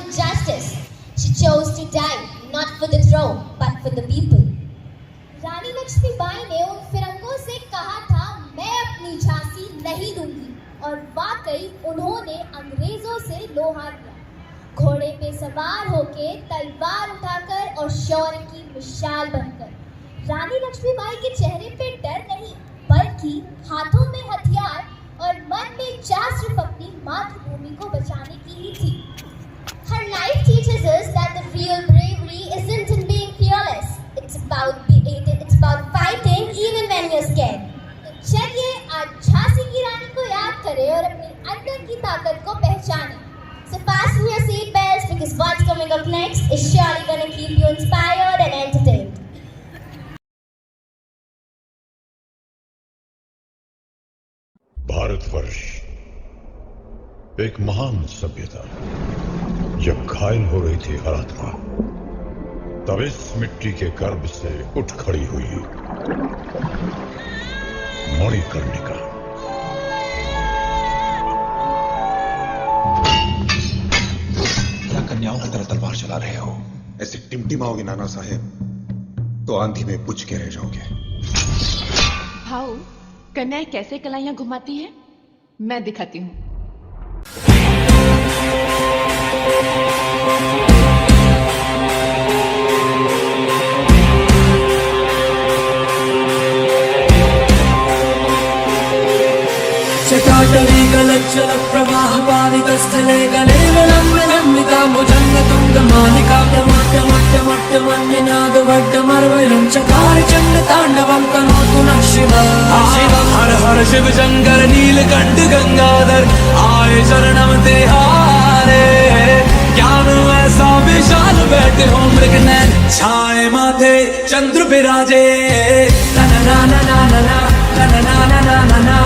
for justice. She chose to die, not for the throne, but for the people. रानी लक्ष्मीबाई ने उन फिरंगों से कहा था, मैं अपनी झांसी नहीं दूंगी, और वाकई उन्होंने अंग्रेजों से लोहा लिया। घोड़े पे सवार होके, तलवार उठाकर और शौर्य की मिसाल बनकर। रानी लक्ष्मीबाई के चेहरे पे डर नहीं, बल्कि हाथों में हथियार और मन में चाह सिर्फ अपनी मातृभूमि को बचाने की ही थी। Her life teaches us that the real bravery isn't in being fearless. It's about fighting even when you're scared. चलिए आज झांसी की रानी को याद करें और अपनी अंदर की ताकत को पहचानें। So fasten your seat belts because what's coming up next is surely gonna keep you inspired and entertained. Bharatvarsh एक महान सभ्यता जब घायल हो रही थी हर आत्मा, तब इस मिट्टी के गर्भ से उठ खड़ी हुई मणिकर्णिका। क्या कन्याओं की तरह तलवार चला रहे हो? ऐसे टिमटिमाओगे नाना साहेब तो आंधी में बुझ के रह जाओगे। भाऊ, कन्याएं कैसे कलाइयां घुमाती हैं, मैं दिखाती हूँ। चटाटवी गलज्जल प्रवाह पावितस्थले गले गलम्बिता भुजंग तुंग मालिका टमट्टमट्टमट्टमन्यनाद वड्डमर्वयं चकार चंड तांडवं करोतु नः शिवः। हर हर शिव शंकर नीलकंठ गंगाधर आए शरणम तिहारे। ज्ञान ऐसा विशाल बैठे हो मृग नैन छाए माथे चंद्र विराजे। ना ना ना ना ना ना ना ना ना ना ना ना ना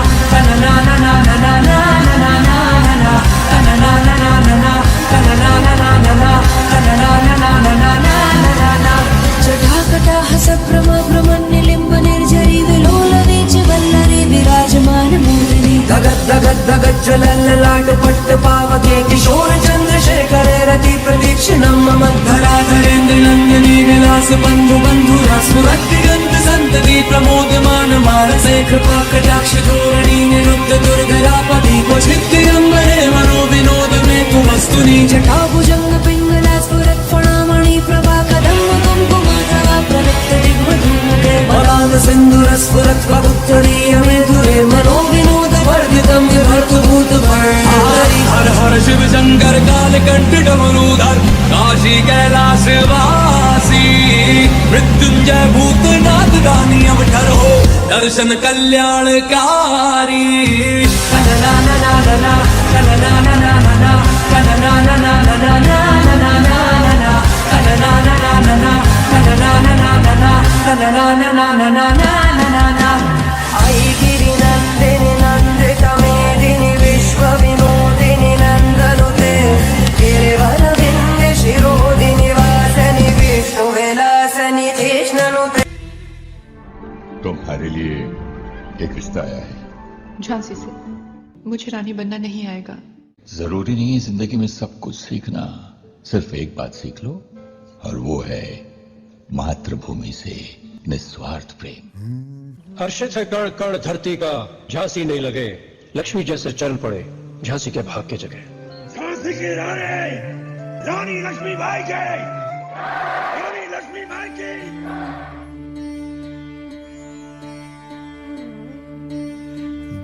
जलल्लाट पट्ट पावके किशोर चंद्रशेखर रति प्रदीक्षिणं ममद्धराधरेन्द्र नंदिनी विलास बंधु बंधुरा स्फुरद्दिगंत संतति प्रमोदमान मानसे कृपा कटाक्ष धोरणी निरुद्ध दुर्धरापति क्वचिद्दिगंबरे मनो विनोद में तुमस्तुनि जटा भुजंग पिंगला स्फुरत् फणामणि प्रभा कदम्ब कुंकुमाधरा प्रवृत्त दिग्वधूमुखे बलान सिंधुर स्फुरत् पवित्रीय मेधुरे मनो विनोद वर्धितं विभर्तभूत हर हर शिव शंकर कालकंठ डमरूधर काशी कैलाश वासी मृत्युंजय भूतनाथ दानी अवतार हो दर्शन कल्याणकारी। आई गिरि नंदिनी नंदिता मेदिनी विश्व विनोदिनी नंदनुते गिरिवर विंध्य शिरोदिनी वासनी विष्णु विलासनी कृष्णनुते। तुम्हारे लिए एक रिश्ता आया है झांसी से। मुझे रानी बनना नहीं आएगा। जरूरी नहीं है जिंदगी में सब कुछ सीखना, सिर्फ एक बात सीख लो और वो है मातृभूमि से निस्वार्थ प्रेम। हर्षित है कण कण धरती का, झांसी नहीं लगे लक्ष्मी जैसे चरण पड़े झांसी के भाग के जगह। झांसी की रानी रानी लक्ष्मीबाई की, रानी लक्ष्मीबाई की।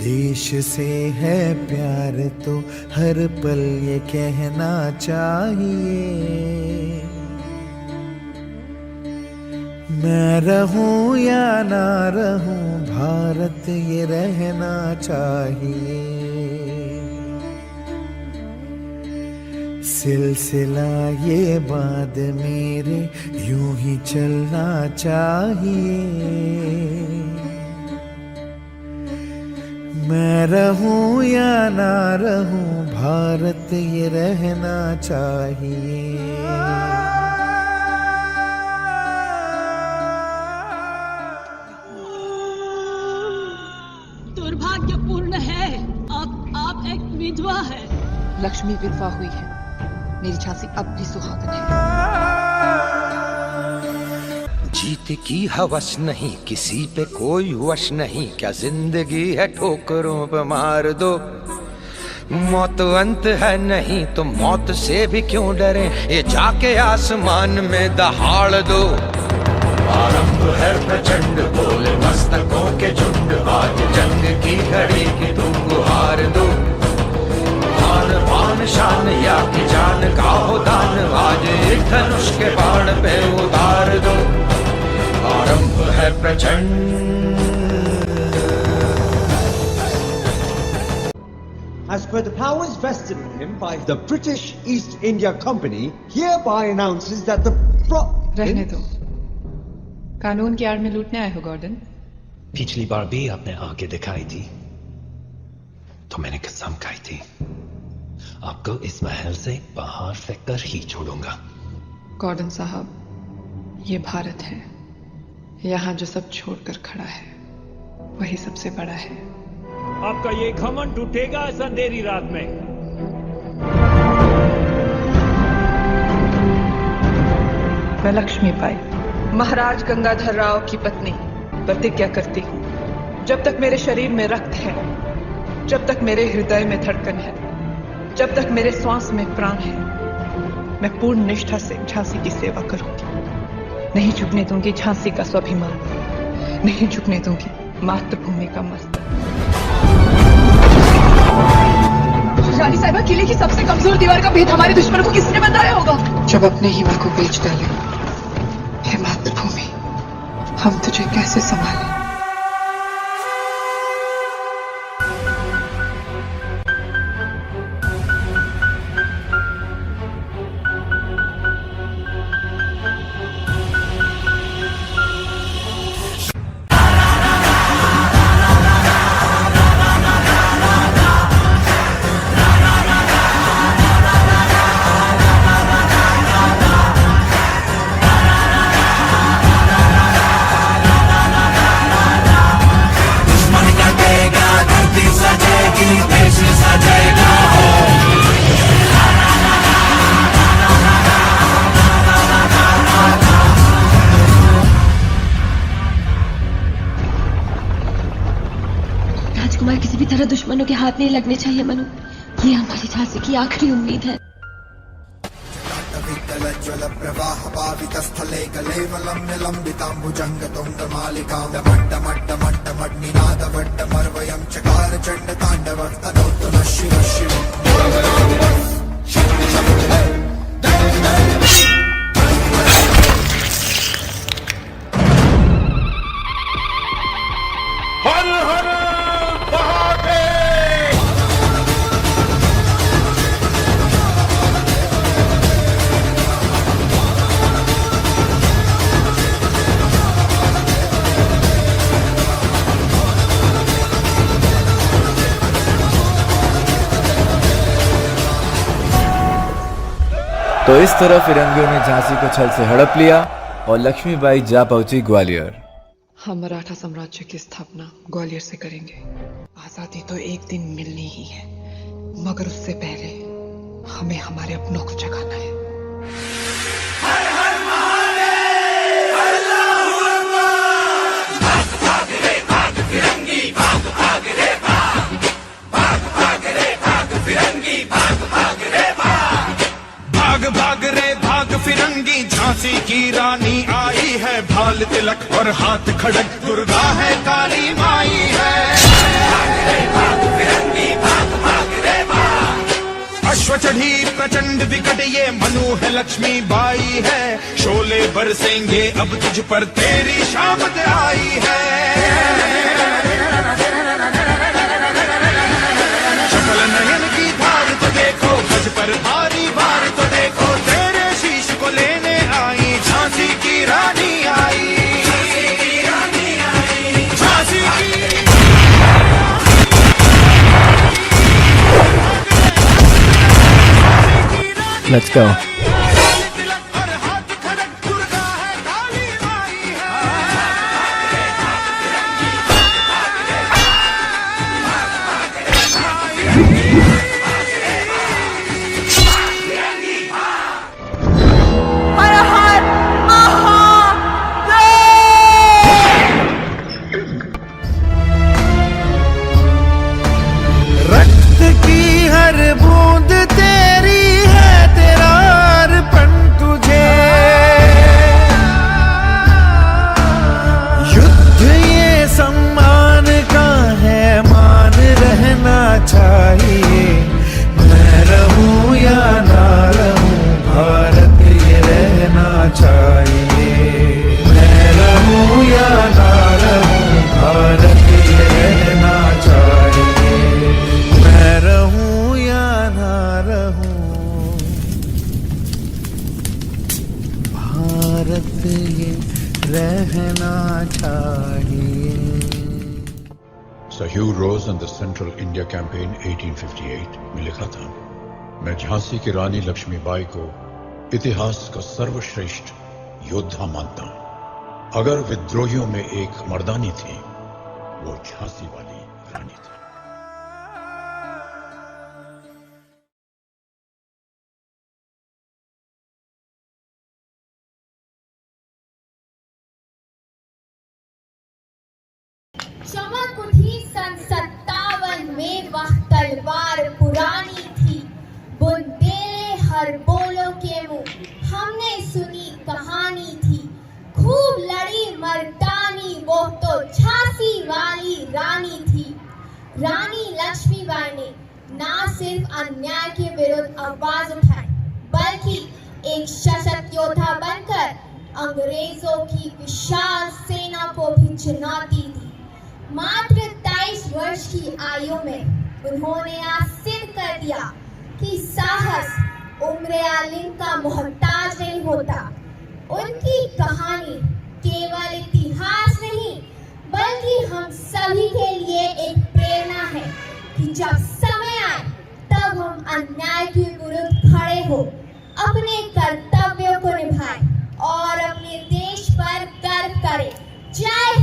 देश से है प्यार तो हर पल ये कहना चाहिए, मैं रहूं या ना रहूं भारत ये रहना चाहिए। सिलसिला ये बाद मेरे यूं ही चलना चाहिए, मैं रहूं या ना रहूं भारत ये रहना चाहिए। दुर्भाग्यपूर्ण है आप एक विधवा है। लक्ष्मी विधवा हुई है, मेरी झांसी अब भी सुहागन है। जीत की हवस नहीं, किसी पे कोई वश नहीं, क्या जिंदगी है ठोकरों पे मार दो। मौत अंत है नहीं तो मौत से भी क्यों डरे, ये जाके आसमान में दहाड़ दो। आरंभ है प्रचंड बोले मस्तकों के झुंड, आज जंग की घड़ी की तुम गुहार दो। आन पान शान या की जान का हो दान, आज एक धनुष के बाण पे उतार दो। आरंभ है प्रचंड। As per the powers vested in him by the British East India Company, hereby announces that the रहने दो, कानून की आड़ में लूटने आए हो गॉर्डन। पिछली बार भी आपने आगे दिखाई थी तो मैंने कसम खाई थी आपको इस महल से बाहर फेंककर ही छोड़ूंगा। गॉर्डन साहब, ये भारत है, यहाँ जो सब छोड़कर खड़ा है वही सबसे बड़ा है। आपका ये घमंड टूटेगा इस अंधेरी रात में। मैं लक्ष्मीबाई, महाराज गंगाधर राव की पत्नी, प्रतिज्ञा करती हूँ, जब तक मेरे शरीर में रक्त है, जब तक मेरे हृदय में धड़कन है, जब तक मेरे श्वास में प्राण है, मैं पूर्ण निष्ठा से झांसी की सेवा करूंगी। नहीं झुकने दूंगी झांसी का स्वाभिमान, नहीं झुकने दूंगी मातृभूमि का मस्तक। रानी साहिबा, किले की सबसे कमजोर दीवार का भेद हमारे दुश्मनों को किसने बताया होगा? जब अपने ही मां को बेच डाले। हे मातृभूमि, हम तुझे कैसे संभालें? राजकुमार किसी भी तरह दुश्मनों के हाथ नहीं लगने चाहिए मनु, ये हमारी झांसी की आखिरी उम्मीद है। ज्वल प्रवाह पावित स्थले कलेवलम लंबितांबुजंग तुंग मालिकां मट्ट मट्ट मट्ट मट्निनाद वट्ट मर्वयं चकार चंड तांडव तनोतु न शिव शिव। हर हर तो इस तरह फिरंगियों ने झांसी को छल से हड़प लिया और लक्ष्मीबाई जा पहुंची ग्वालियर। हम मराठा साम्राज्य की स्थापना ग्वालियर से करेंगे। आजादी तो एक दिन मिलनी ही है, मगर उससे पहले हमें हमारे अपनों को जगाना है। हर हर महादेव, अल्लाहू अकबर। भाग रे भाग फिरंगी, भाग रे भाग, भाग रे भाग फिरंगी, भाग रे भाग। भाग रे भाग फिरंगी, झांसी की रानी आई है, भाल तिलक और हाथ खड़क दुर्गा है, काली माई है। भाग रे भाग फिरंगी, भाग रे भाग। अश्व चढ़ी प्रचंड विकट ये मनु है, लक्ष्मी बाई है, शोले बरसेंगे अब तुझ पर, तेरी शामत आई है। शकल नयन की धार तो देखो, गज पर भारी भार तो देखो, तेरे शीश को लेने आई झांसी की रानी आई। झांसी की Let's go. भारत ये रहना चाहिए। Sir Hugh Rose and the Central India Campaign 1858 में लिखा था, मैं झांसी की रानी लक्ष्मीबाई को इतिहास का सर्वश्रेष्ठ योद्धा मानता हूं। अगर विद्रोहियों में एक मर्दानी थी, वो झांसी वाली रानी थी। चमक उठी सन 57 में, वह तलवार पुरानी थी। बुंदेले हर बोलो के मुंह हमने सुनी कहानी थी। खूब लड़ी मर्दानी, वो तो झांसी वाली रानी थी। रानी लक्ष्मीबाई ने ना सिर्फ अन्याय के विरुद्ध आवाज उठाई, बल्कि एक सशक्त योद्धा बनकर अंग्रेजों की विशाल सेना को भी चुनौती दी। मात्र 23 वर्ष की आयु में उन्होंने आज सिद्ध कर दिया कि साहस उम्र या लिंग का मोहताज नहीं होता। उनकी कहानी केवल इतिहास नहीं, बल्कि हम सभी के लिए एक प्रेरणा है कि जब समय आए तब हम अन्याय के विरुद्ध खड़े हो, अपने कर्तव्यों को निभाएं और अपने देश पर गर्व करें। जय